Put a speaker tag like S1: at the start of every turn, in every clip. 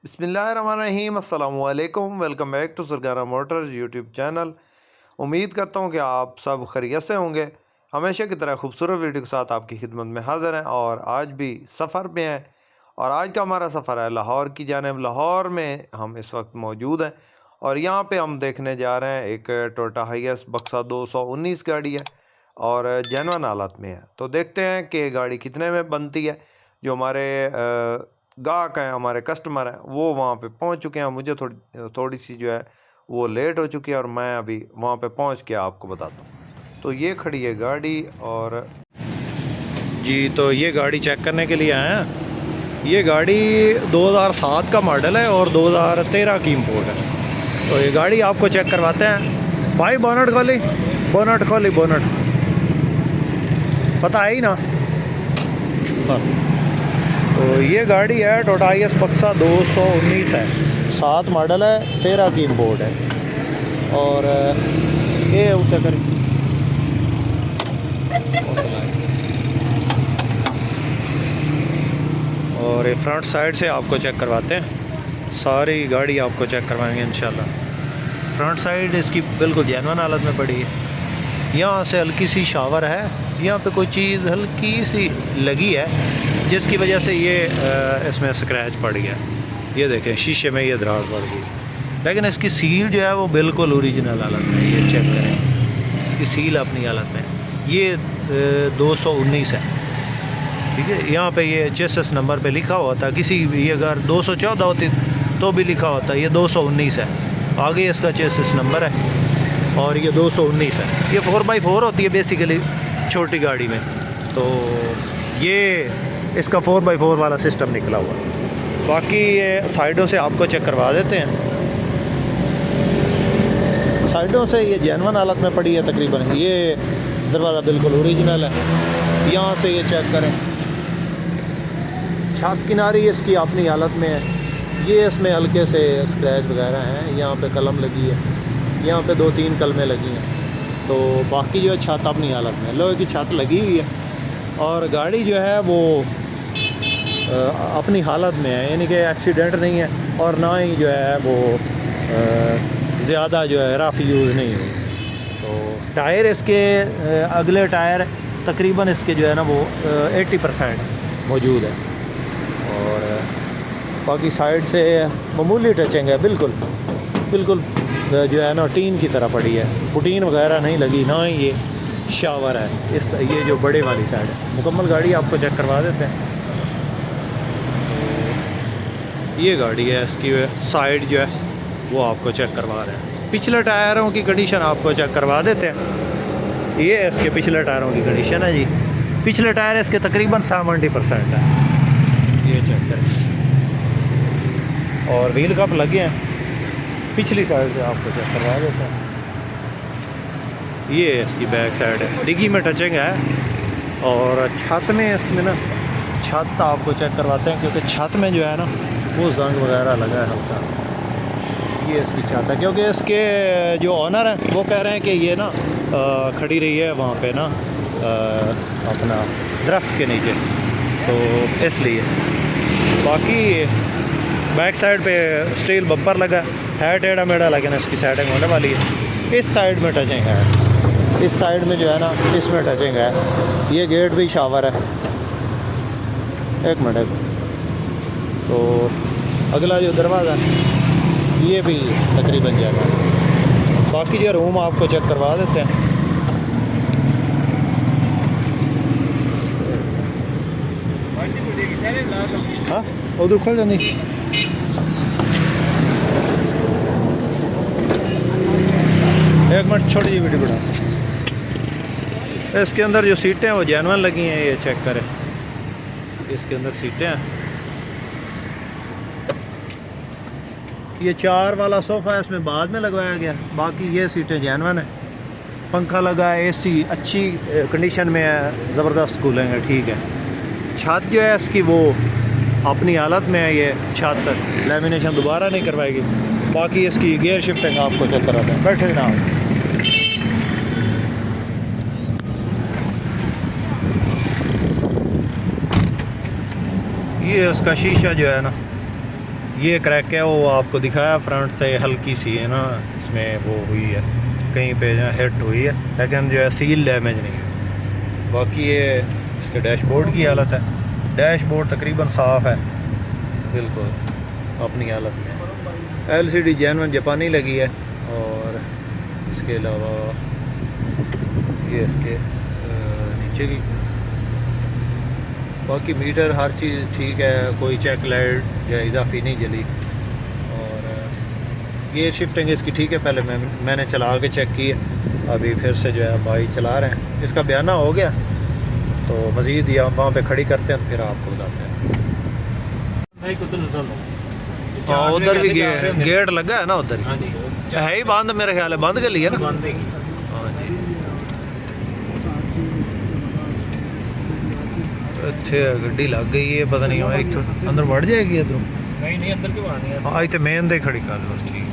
S1: बिस्मिल्लाहिर्रहमानिर्रहीम अस्सलाम वालेकुम। Welcome back to Sargana motors YouTube channel. उम्मीद करता हूँ कि आप सब खैरियत से होंगे। हमेशा की तरह खूबसूरत वीडियो के साथ आपकी खिदमत में हाज़िर हैं और आज भी सफ़र में हैं। और आज का हमारा सफ़र है लाहौर की जानिब। लाहौर में हम इस वक्त मौजूद हैं और यहाँ पे हम देखने जा रहे हैं एक टोयोटा हाईएस बक्सा 219 गाड़ी है और जेन्युइन हालत में है। तो देखते हैं कि गाड़ी कितने में बनती है। जो हमारे गाहक हैं, हमारे कस्टमर हैं, वो वहाँ पे पहुँच चुके हैं। मुझे थोड़ी सी जो है वो लेट हो चुकी है और मैं अभी वहाँ पे पहुँच के आपको बताता हूँ। तो ये खड़ी है गाड़ी और जी, तो ये गाड़ी चेक करने के लिए आए हैं। ये गाड़ी 2007 का मॉडल है और 2013 की इम्पोर्ट है। तो ये गाड़ी आपको चेक करवाते हैं। भाई बोनट खोली, बोनट खोली, बोनट पता है ही ना बस। तो ये गाड़ी है टोयोटा हाईएस बक्सा 219 है, 7 मॉडल है, 13 की इम्पोर्ट है। और ये उतर कर और ये फ्रंट साइड से आपको चेक करवाते हैं। सारी गाड़ी आपको चेक करवाएंगे इंशाल्लाह। फ्रंट साइड इसकी बिल्कुल जेन्युइन हालत में पड़ी है। यहाँ से हल्की सी शावर है, यहाँ पे कोई चीज़ हल्की सी लगी है जिसकी वजह से ये इसमें स्क्रैच पड़ गया। ये देखें शीशे में ये दरार पड़ गई, लेकिन इसकी सील जो है वो बिल्कुल ओरिजिनल हालत में है। ये चेक करें, इसकी सील अपनी हालत में है। ये 219 है, ठीक है। यहाँ पे ये चेसिस नंबर पे लिखा हुआ था, किसी ये अगर 214 होती तो भी लिखा होता। ये 219 है, आगे इसका चेसिस नंबर है और ये 219 है। ये 4x4 होती है बेसिकली छोटी गाड़ी में। तो ये इसका 4x4 वाला सिस्टम निकला हुआ है। बाकी ये साइडों से आपको चेक करवा देते हैं। साइडों से ये जेन्युइन हालत में पड़ी है तकरीबन। ये दरवाज़ा बिल्कुल ओरिजिनल है। यहाँ से ये चेक करें, छत किनारी इसकी अपनी हालत में है। ये इसमें हल्के से स्क्रैच वगैरह हैं। यहाँ पे कलम लगी है, यहाँ पे 2-3 कलमें लगी हैं। तो बाकी जो है छत अपनी हालत में, लोहे की छत लगी हुई है और गाड़ी जो है वो अपनी हालत में है, यानी कि एक्सीडेंट नहीं है और ना ही जो है वो ज़्यादा जो है रफ़ यूज़ नहीं हुई। तो टायर इसके अगले टायर तकरीबन इसके जो है ना वो 80% मौजूद है। और बाकी साइड से मामूली टचिंग है, बिल्कुल बिल्कुल जो है ना टीन की तरह पड़ी है। बुटीन वगैरह नहीं लगी, ना ही ये शावर है। इस ये जो बड़े वाली साइड है। मुकम्मल गाड़ी आपको चेक करवा देते हैं। ये गाड़ी है, इसकी साइड जो है वो आपको चेक करवा रहे हैं। पिछले टायरों की कंडीशन आपको चेक करवा देते हैं। ये इसके पिछले टायरों की कंडीशन है जी। पिछले टायर इसके तकरीबन 70% है। ये चेक करें। और व्हील कप लगे हैं पिछली साइड से, आपको चेक करवा देते हैं। ये इसकी बैक साइड है, डिग्गी में टचिंग है। और छत में इसमें ना, छत आपको चेक करवाते हैं क्योंकि छत में जो है ना वो जंग वगैरह लगा है हल्का। ये इसकी छत है क्योंकि इसके जो ऑनर है वो कह रहे हैं कि ये ना खड़ी रही है वहाँ पे ना अपना दरख्त के नीचे, तो इसलिए। बाकी बैक साइड पे स्टील बम्पर लगा है, टेढ़ा मेढ़ा, लेकिन इसकी साइडिंग होने वाली है। इस साइड में टचिंग है, इस साइड में जो है ना इसमें टचिंग है। ये गेट भी शावर है। एक मिनट। तो अगला जो दरवाज़ा है ये भी तकरीबन जाएगा। बाकी जो रूम आपको चेक करवा देते हैं। हाँ उधर खोल जानी। एक मिनट, छोटी जी वीडियो बना। इसके अंदर जो सीटें हैं वो जेन्युइन लगी हैं, ये चेक करें। इसके अंदर सीटें हैं। ये 4 वाला सोफ़ा है, इसमें बाद में लगवाया गया। बाकी ये सीटें जेन्युइन है। पंखा लगा है, एसी अच्छी कंडीशन में है, ज़बरदस्त कूलिंग है, ठीक है। छत जो है इसकी वो अपनी हालत में है। ये छत लेमिनेशन दोबारा नहीं करवाएगी। बाकी इसकी गियर शिफ्टिंग आपको चेक कराते हैं, बैठे ना। ये उसका शीशा जो है ना ये क्रैक है वो आपको दिखाया फ्रंट से हल्की सी है ना, इसमें वो हुई है, कहीं पे जो हिट हुई है, लेकिन जो है सील डैमेज नहीं है। बाकी ये इसके डैशबोर्ड की हालत है, डैशबोर्ड तकरीबन साफ़ है बिल्कुल अपनी हालत में। LCD जेन्युइन जापानी लगी है, और इसके अलावा ये इसके नीचे की बाकी मीटर हर चीज़ ठीक है, कोई चेक लाइट या इजाफी नहीं जली। और ये शिफ्टिंग इसकी ठीक है, पहले मैंने चला के चेक की है, अभी फिर से जो है भाई चला रहे हैं। इसका बयाना हो गया तो मज़ीद या वहाँ पे खड़ी करते हैं, फिर आपको बताते हैं। हाँ उधर भी गेट लगा है ना, उधर है ही बंद, मेरे ख्याल है बंद कर लिया ना। हाँ जी ਇੱਥੇ ਗੱਡੀ ਲੱਗ ਗਈ ਹੈ, ਪਤਾ ਨਹੀਂ ਇੱਥੋਂ ਅੰਦਰ ਵੜ ਜਾਏਗੀ ਇੱਧਰੋਂ। ਨਹੀਂ ਅੰਦਰ ਕਿਉਂ ਆਣੀ ਹੈ? ਹਾਂ ਇੱਥੇ ਮੇਨ ਦੇ ਖੜੀ ਕਰ ਲਓ, ਠੀਕ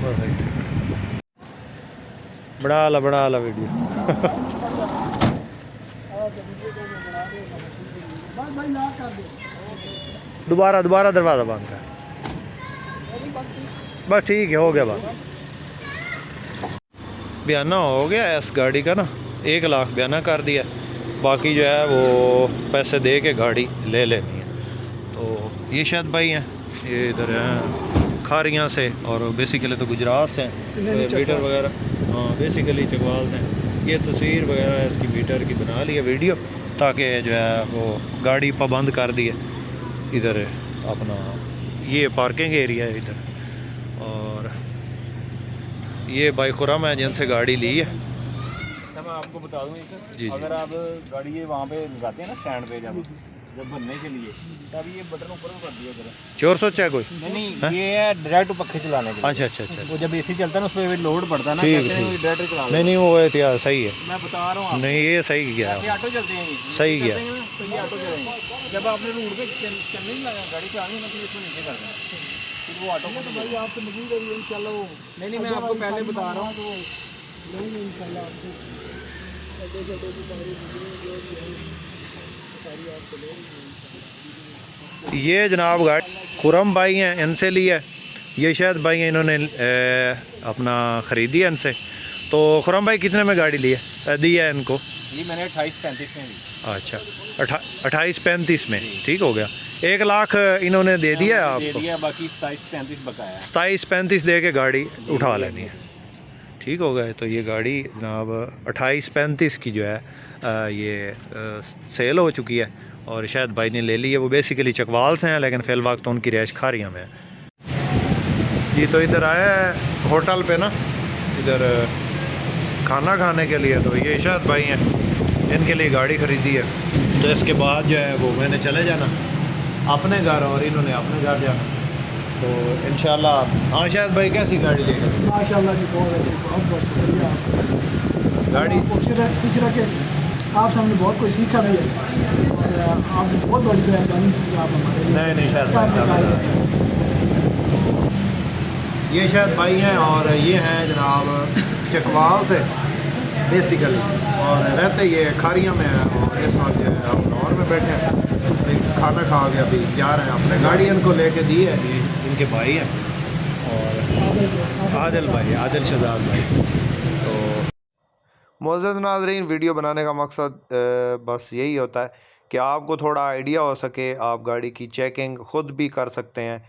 S1: ਬਸ ਇੱਥੇ ਬਣਾ ਲਾ ਵੀਡੀਓ। दोबारा दरवाज़ा बंद है, बस ठीक है, हो गया बात। बयाना हो गया है इस गाड़ी का ना, 1 लाख बयाना कर दिया, बाकी जो है वो पैसे दे के गाड़ी ले लेनी है। तो ये शायद भाई हैं, ये इधर हैं खारियाँ से, और बेसिकली तो गुजरात से हैं, मीटर वगैरह, हाँ बेसिकली चकवाल से हैं। ये तस्वीर वगैरह इसकी मीटर की बना ली है वीडियो, ताकि जो है वो गाड़ी पाबंद कर दी है। इधर अपना ये पार्किंग एरिया है इधर, और ये भाई खुरम है जिनसे गाड़ी ली है।
S2: अच्छा मैं आपको बता दूँ, अगर आप गाड़ी ये वहाँ पे लगाते हैं ना स्टैंड पे, जब बनने के लिए, तब ये बटन ऊपर कर दिया जरा।
S1: चोर सोचा है कोई?
S2: नहीं ये है डायरेक्ट पक्के चलाने के लिए।
S1: अच्छा
S2: वो जब AC चलता है ना उस पर लोड पड़ता है ना, डायरेक्ट चला।
S1: नहीं वो एहतियात सही है,
S2: मैं बता रहा हूँ
S1: नहीं ये सही गया,
S2: ऑटो चलते हैं
S1: सही गया,
S2: तो ये ऑटो चलेंगे। जब आपने रोड पे चलने ही लगा गाड़ी पे आनी ना, तो इसको नीचे कर देना, फिर वो ऑटो। तो भाई आपसे मजबूर है इंशाल्लाह। वो नहीं मैं आपको पहले बता रहा हूँ, तो नहीं इंशाल्लाह आपको
S1: ये जनाब गाड़ी खुरम भाई हैं, इनसे ली है। ये शायद भाई हैं, इन्होंने अपना ख़रीदी है इनसे। तो खुरम भाई कितने में गाड़ी ली है, दी है इनको?
S2: ये मैंने 28-35 में दी।
S1: अच्छा 28-35 में, ठीक हो गया। 1 लाख इन्होंने दे दिया है आपको,
S2: बाकी 27-35 बकाया।
S1: 27-35 दे के गाड़ी उठा लेनी है, ठीक हो गया। तो ये गाड़ी जनाब 28-35 की जो है ये सेल हो चुकी है, और शायद भाई ने ले ली है। वो बेसिकली चकवाल से हैं, लेकिन फ़िल वक्त तो उनकी रैश खारियाँ में है जी। तो इधर आया है होटल पे ना, इधर खाना खाने के लिए। तो ये शायद भाई हैं, इनके लिए गाड़ी ख़रीदी है। तो इसके बाद जो है वो मैंने चले जाना अपने घर, और इन्होंने अपने घर जाना। तो इंशाल्लाह। हाँ शायद भाई कैसी गाड़ी लेकर?
S3: माशाल्लाह जी बहुत अच्छी, बहुत शुक्रिया।
S1: गाड़ी
S3: खुश रखे, आप हमने बहुत कुछ सीखा भी है, और आपने बहुत बड़ी मेहरबानी की आप हमारे।
S1: नहीं शायद ये शायद भाई हैं, और ये हैं जनाब चकवाल से बेसिकली, और रहते ये खारियाँ में हैं, और इस वक्त जो है हम लाहौर में बैठे हैं। खाना खा के अभी जा रहे हैं अपने, गाड़ी इनको लेके दी है, ये इनके भाई हैं, और आदिल शहजाद भाई। तो मुअज़्ज़ज़ नाज़रीन, वीडियो बनाने का मकसद बस यही होता है कि आपको थोड़ा आइडिया हो सके, आप गाड़ी की चेकिंग ख़ुद भी कर सकते हैं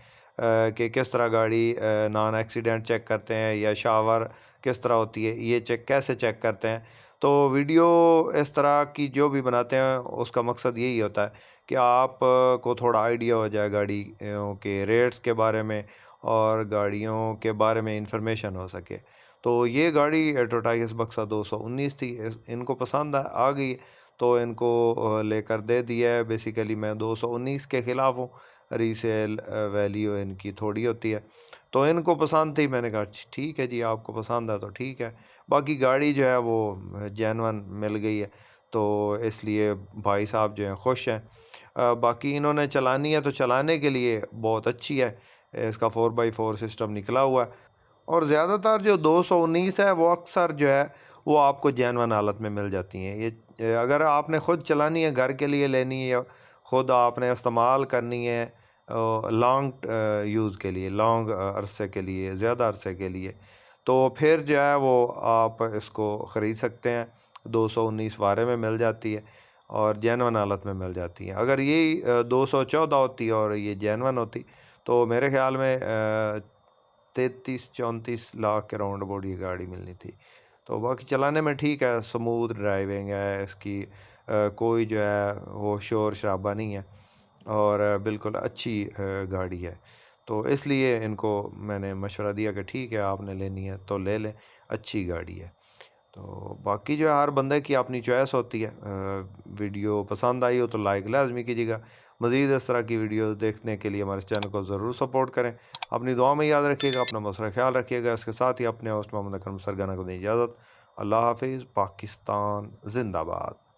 S1: कि किस तरह गाड़ी नॉन एक्सीडेंट चेक करते हैं, या शावर किस तरह होती है, ये कैसे चेक करते हैं। तो वीडियो इस तरह की जो भी बनाते हैं, उसका मकसद यही होता है कि आप को थोड़ा आइडिया हो जाए गाड़ी के रेट्स के बारे में, और गाड़ियों के बारे में इंफॉर्मेशन हो सके। तो ये गाड़ी टोयोटा बक्सा 219 थी, इनको पसंद आ गई, तो इनको लेकर दे दिया है। बेसिकली मैं 219 के ख़िलाफ़ हूँ, रीसेल वैल्यू इनकी थोड़ी होती है। तो इनको पसंद थी, मैंने कहा ठीक है जी, आपको पसंद है तो ठीक है। बाकी गाड़ी जो है वो जेन्युइन मिल गई है, तो इसलिए भाई साहब जो हैं खुश हैं। बाकी इन्होंने चलानी है तो चलाने के लिए बहुत अच्छी है, इसका 4x4 सिस्टम निकला हुआ है, और ज़्यादातर जो 219 है वो अक्सर जो है वो आपको जेन्युइन हालत में मिल जाती हैं। ये अगर आपने ख़ुद चलानी है, घर के लिए लेनी है, ख़ुद आपने इस्तेमाल करनी है लॉन्ग यूज़ के लिए, लॉन्ग अरसे के लिए, ज़्यादा अरसे के लिए, तो फिर जो है वो आप इसको ख़रीद सकते हैं। 219 वारे में मिल जाती है और जेन्युइन हालत में मिल जाती है। अगर यही 214 होती और ये जेन्युइन होती तो मेरे ख़्याल में 33-34 लाख के राउंड अबाउट ये गाड़ी मिलनी थी। तो बाकी चलाने में ठीक है, स्मूथ ड्राइविंग है इसकी, कोई जो है वो शोर शराबा नहीं है और बिल्कुल अच्छी गाड़ी है। तो इसलिए इनको मैंने मशवरा दिया कि ठीक है आपने लेनी है तो ले लें, अच्छी गाड़ी है। तो बाकी जो है हर बंदे की अपनी चॉइस होती है। वीडियो पसंद आई हो तो लाइक लाजमी कीजिएगा। मज़ीद इस तरह की वीडियोस देखने के लिए हमारे चैनल को ज़रूर सपोर्ट करें। अपनी दुआ में याद रखिएगा, अपना मसरा ख्याल रखिएगा। इसके साथ ही अपने होस्ट मोहम्मद अकरम सरगना को दें इजाज़त। अल्लाह हाफिज़। पाकिस्तान जिंदाबाद।